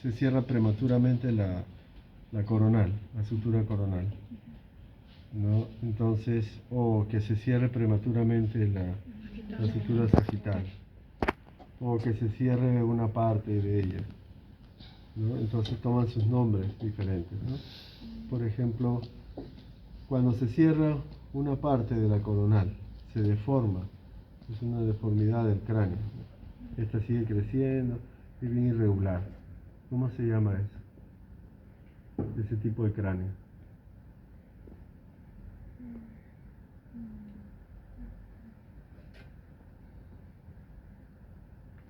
se cierra prematuramente la coronal, la sutura coronal, ¿no? Entonces, o que se cierre prematuramente la sutura sagital, o que se cierre una parte de ella, ¿no? Entonces toman sus nombres diferentes, ¿no? Por ejemplo, cuando se cierra una parte de la coronal, se deforma, es una deformidad del cráneo. Esta sigue creciendo, es bien irregular. ¿Cómo se llama eso? Ese tipo de cráneo.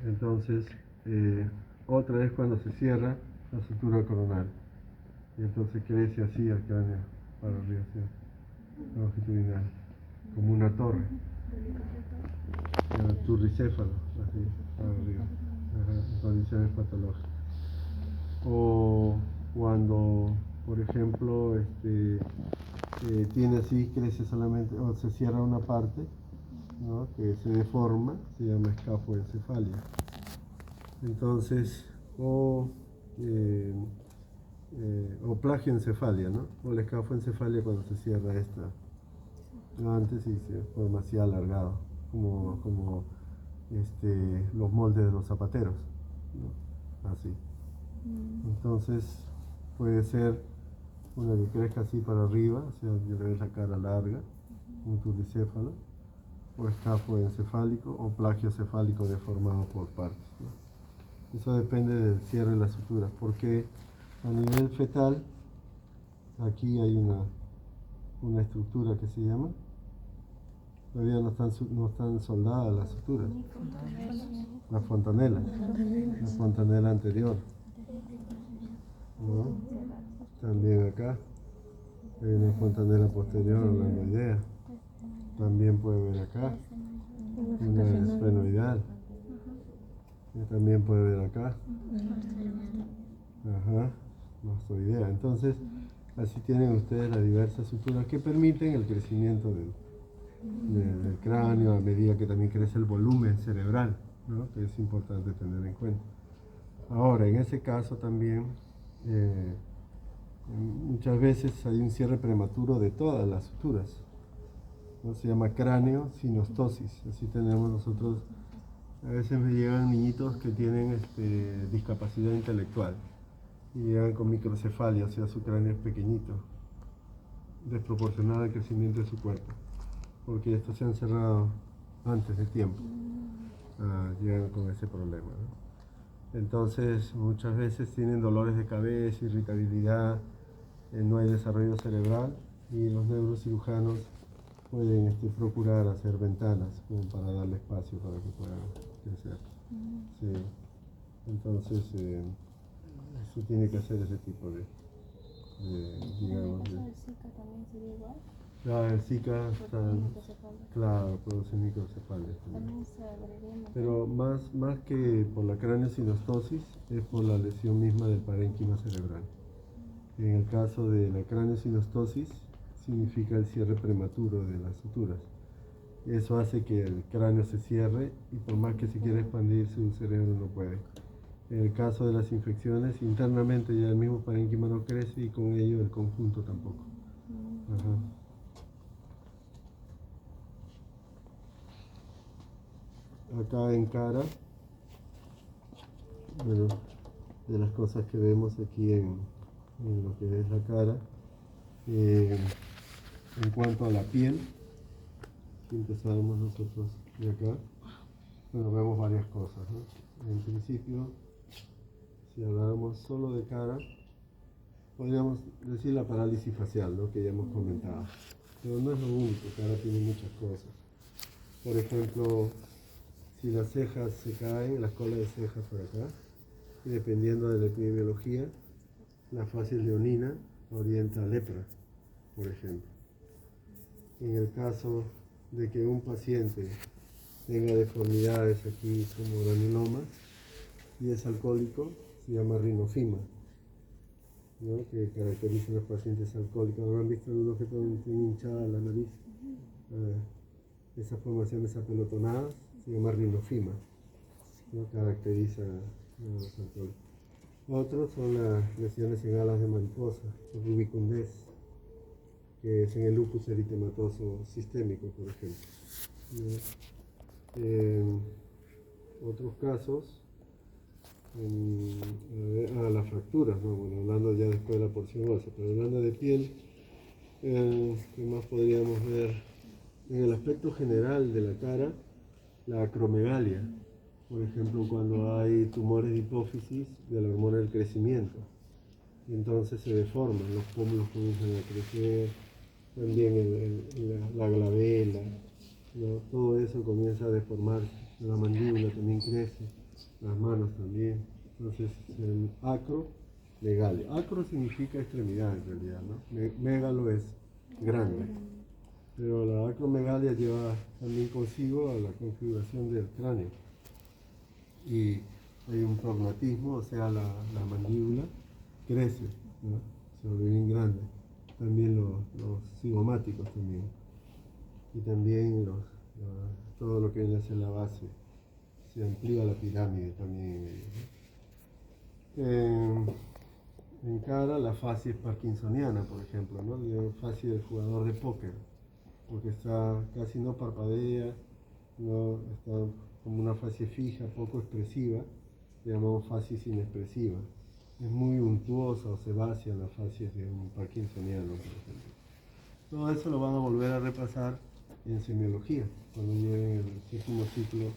Entonces, otra es cuando se cierra la sutura coronal. Y entonces crece así el cráneo para arriba, así, longitudinal, como una torre. El turricéfalo, así, para arriba, en condiciones patológicas. O cuando, por ejemplo, tiene así, crece solamente, o se cierra una parte, ¿no? Que se deforma, se llama escafoencefalia. Entonces, o plagioencefalia, ¿no? O la escafoencefalia cuando se cierra esta antes y se forma así alargado, como los moldes de los zapateros, ¿no? Así. Entonces puede ser una que crezca así para arriba, o sea, le ves la cara larga, un turricéfalo, o escafoencefálico o plagiocefálico deformado por partes, ¿no? Eso depende del cierre de las suturas, porque a nivel fetal aquí hay una estructura que se llama, todavía no están soldadas las suturas, la fontanela anterior, ¿no? También acá hay una fontanela posterior a la idea. También puede ver acá una esfenoidal. Y también puede ver acá. Mastoidea. Entonces, así tienen ustedes las diversas suturas que permiten el crecimiento del cráneo a medida que también crece el volumen cerebral, ¿no? Que es importante tener en cuenta. Ahora, en ese caso también, muchas veces hay un cierre prematuro de todas las suturas, ¿no? Se llama cráneo-sinostosis. Así tenemos nosotros, a veces me llegan niñitos que tienen discapacidad intelectual y llegan con microcefalia, o sea, su cráneo es pequeñito, desproporcionado al crecimiento de su cuerpo, porque estos se han cerrado antes de tiempo, llegan con ese problema, ¿no? Entonces, muchas veces tienen dolores de cabeza, irritabilidad, no hay desarrollo cerebral y los neurocirujanos pueden procurar hacer ventanas como para darle espacio para que puedan crecer. Sí. Entonces, eso tiene que hacer ese tipo de digamos. ¿El Zika también sería igual? Claro, el Zika está, claro, produce microcefalia también. Pero más que por la craneosinostosis, es por la lesión misma del parénquima cerebral. En el caso de la craneosinostosis, significa el cierre prematuro de las suturas. Eso hace que el cráneo se cierre y por más que se quiera expandir, su cerebro no puede. En el caso de las infecciones, internamente ya el mismo parénquima no crece y con ello el conjunto tampoco. Acá en cara, bueno, de las cosas que vemos aquí en lo que es la cara, en cuanto a la piel, si empezamos nosotros de acá, bueno, vemos varias cosas, ¿no? En principio, si habláramos solo de cara, podríamos decir la parálisis facial, ¿no? Que ya hemos comentado. Pero no es lo único, cara tiene muchas cosas. Por ejemplo, si las cejas se caen, las colas de cejas por acá, y dependiendo de la epidemiología, la facies leonina orienta a lepra, por ejemplo. En el caso de que un paciente tenga deformidades aquí como granulomas y es alcohólico, se llama rinofima, ¿no? Que caracteriza a los pacientes alcohólicos. ¿No han visto algunos que tienen hinchada la nariz? Esas formaciones apelotonadas se llama rinofima, ¿no? Caracteriza a los alcohólicos. Otros son las lesiones en alas de mariposa, el rubicundés, que es en el lupus eritematoso sistémico, por ejemplo. En otros casos, las fracturas, ¿no? Bueno, hablando ya después de la porción ósea, pero hablando de piel, ¿qué más podríamos ver? En el aspecto general de la cara, la acromegalia, por ejemplo, cuando hay tumores de hipófisis de la hormona del crecimiento, entonces se deforman, los pómulos comienzan a crecer, también la glabela, ¿no? Todo eso comienza a deformarse, la mandíbula también crece, las manos también, entonces el acromegalia. Acro significa extremidad en realidad, ¿no? Megalo es grande, pero la acromegalia lleva también consigo a la configuración del cráneo y hay un prognatismo, o sea, la mandíbula crece, ¿no? Se vuelve bien grande. También los cigomáticos también. Y también todo lo que viene hacia la base. Se amplía la pirámide también. En cara, la fascia es parkinsoniana, por ejemplo, ¿no? La fascia del jugador de póker, porque está casi no parpadea, no está como una fascia fija, poco expresiva, le llamamos fascia inexpresiva. Es muy untuosa o sebácea la fascia de un parkinsoniano, por ejemplo. Todo eso lo van a volver a repasar en semiología, cuando lleguen el séptimo ciclo,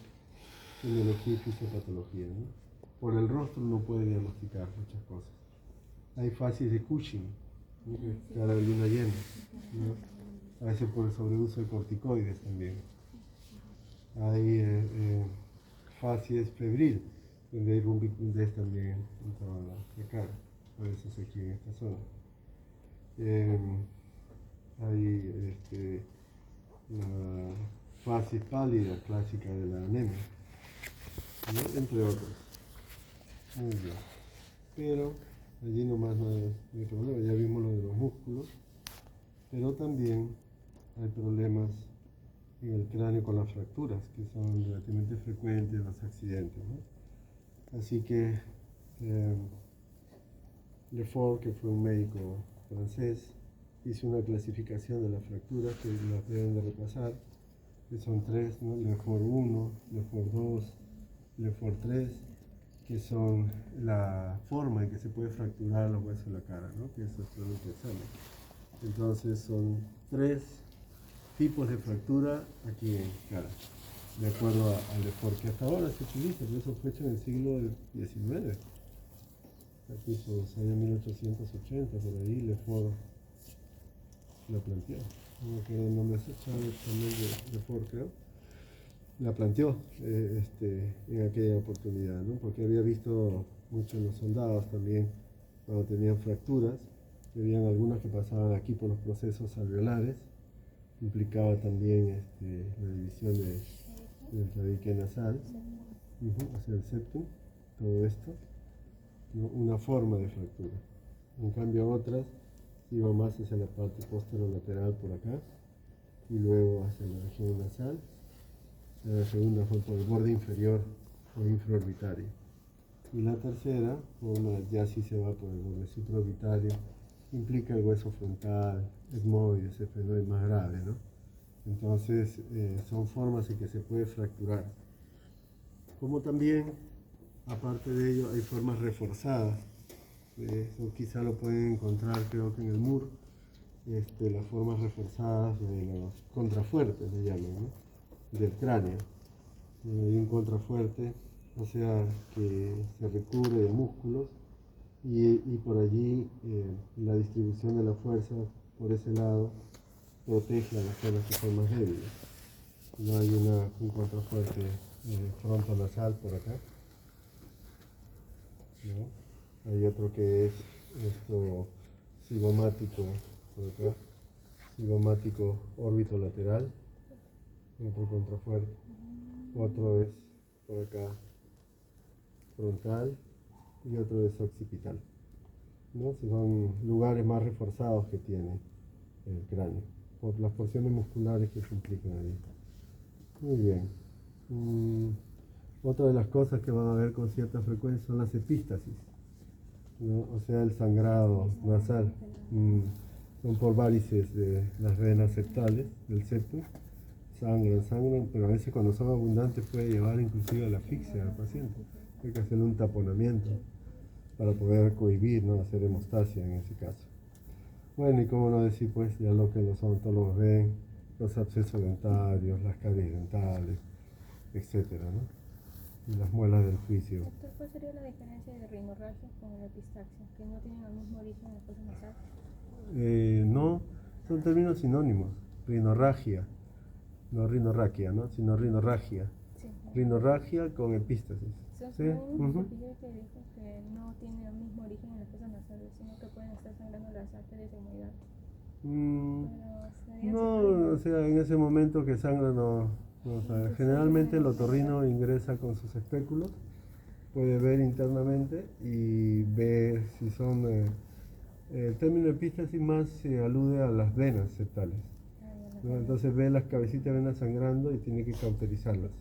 semiología y fisiopatología, ¿no? Por el rostro uno puede diagnosticar muchas cosas. Hay fases de Cushing, ¿no? Cara de luna llena, ¿no? A veces por el sobreuso de corticoides también. Hay fases febril, donde hay rumbicundez también en toda la cara, a veces aquí en esta zona. Hay la fase pálida clásica de la anemia, ¿no? Entre otros. Muy bien. Pero allí nomás no hay problema, ya vimos lo de los músculos, pero también hay problemas en el cráneo con las fracturas, que son relativamente frecuentes en los accidentes, ¿no? Así que Lefort, que fue un médico francés, hizo una clasificación de las fracturas que las deben de repasar, que son tres, ¿no? Lefort 1, Lefort 2, Lefort 3, que son la forma en que se puede fracturar los huesos de la cara, ¿no? Que eso es lo interesante. Entonces son tres tipos de fractura aquí en cara, de acuerdo al Lefort, que hasta ahora se utiliza, pero eso fue hecho en el siglo XIX. Aquí por los años 1880, por ahí Lefort la planteó. No me acuerdo el nombre, Chávez también de Lefort, creo. La planteó en aquella oportunidad, ¿no? Porque había visto mucho en los soldados también, cuando tenían fracturas, habían algunas que pasaban aquí por los procesos alveolares, implicaba también la división del tabique nasal, hacia el septum, todo esto, ¿no? Una forma de fractura. En cambio otras iba más hacia la parte posterolateral por acá y luego hacia la región nasal. La segunda fue por el borde inferior o infraorbitario. Y la tercera forma ya sí se va por el borde supraorbitario, implica el hueso frontal, etmoides, efenoide más grave, ¿no? Entonces son formas en que se puede fracturar. Como también, aparte de ello, hay formas reforzadas. Eso quizá lo pueden encontrar, creo que en el MUR, las formas reforzadas de los contrafuertes, le llaman, ¿no? Del cráneo. Hay un contrafuerte, o sea, que se recubre de músculos y por allí la distribución de la fuerza por ese lado protege a las zonas que son más débiles. No hay un contrafuerte frontonasal por acá, ¿no? Hay otro que es cigomático por acá, cigomático órbito lateral, otro contrafuerte, otro es por acá frontal y otro es occipital, ¿no? Son lugares más reforzados que tiene el cráneo, por las porciones musculares que se implican ahí. Muy bien. Otra de las cosas que van a ver con cierta frecuencia son las epístasis. ¿no? O sea, el sangrado nasal. Son por varices de las venas septales del septo. Sangran, pero a veces cuando son abundantes puede llevar inclusive a la asfixia al paciente. Hay que hacerle un taponamiento para poder cohibir, ¿no? Hacer hemostasia en ese caso. Bueno, y cómo no decir, pues, ya lo que los odontólogos ven, los abscesos dentarios, las caries dentales, etcétera, ¿no? Y las muelas del juicio. Doctor, ¿cuál sería la diferencia de rinorragia con la epistaxia? ¿Que no tienen el mismo origen en la fosa nasal? No, son términos sinónimos. Rinorragia, no rinorraquia, ¿no? Sino rinorragia. Sí. Rinorragia con epístasis. Son ¿Sí? sinónimos que dijo que no tienen el mismo origen en las fosas nasales, sino que pueden estar sangrando las arterias de humedad. No, o sea, en ese momento que sangra no sabe. Generalmente el otorrino ingresa con sus espéculos, puede ver internamente y ver si son... el término epístasis más se alude a las venas septales, ¿no? Entonces ve las cabecitas de venas sangrando y tiene que cauterizarlas.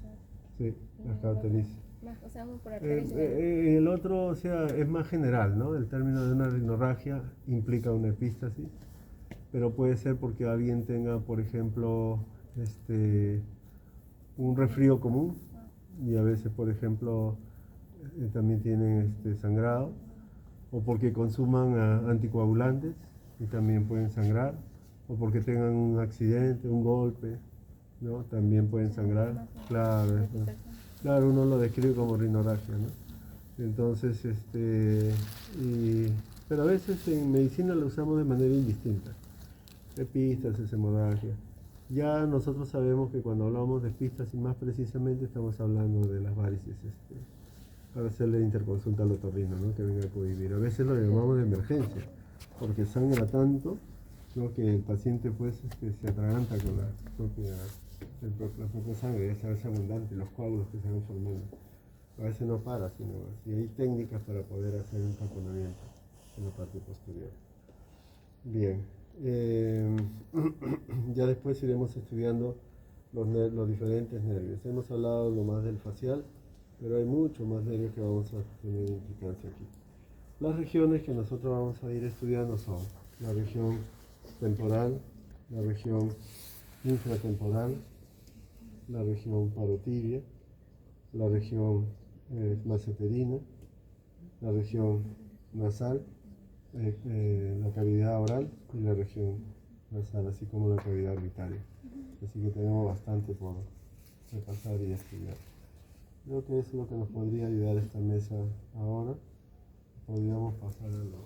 Sí, las cauteriza. O sea, por arterias. El otro, o sea, es más general, ¿no? El término de una rinorragia implica una epístasis, pero puede ser porque alguien tenga, por ejemplo, un resfrío común y a veces, por ejemplo, también tienen sangrado, o porque consuman anticoagulantes y también pueden sangrar, o porque tengan un accidente, un golpe, ¿no? También pueden sangrar. Claro, uno lo describe como rinorragia, ¿no? Entonces, pero a veces en medicina lo usamos de manera indistinta. Epístasis, hemorragia. Ya nosotros sabemos que cuando hablamos de epístasis más precisamente estamos hablando de las varices, para hacerle interconsulta al otorrino, ¿no? Que venga a cohibir. A veces lo llamamos de emergencia, porque sangra tanto, ¿no? Que el paciente pues se atraganta con la propia sangre, ya se hace abundante, los coágulos que se van formando. A veces no para, sino y hay técnicas para poder hacer un taponamiento en la parte posterior. Bien, ya después iremos estudiando los diferentes nervios. Hemos hablado lo más del facial, pero hay mucho más nervios que vamos a tener implicancia aquí. Las regiones que nosotros vamos a ir estudiando son la región temporal, la región infratemporal, la región parotidia, la región maceterina, la región nasal, la cavidad oral y la región nasal, así como la cavidad orbitaria. Así que tenemos bastante por repasar y estudiar. Creo que eso es lo que nos podría ayudar esta mesa ahora. Podríamos pasar a lo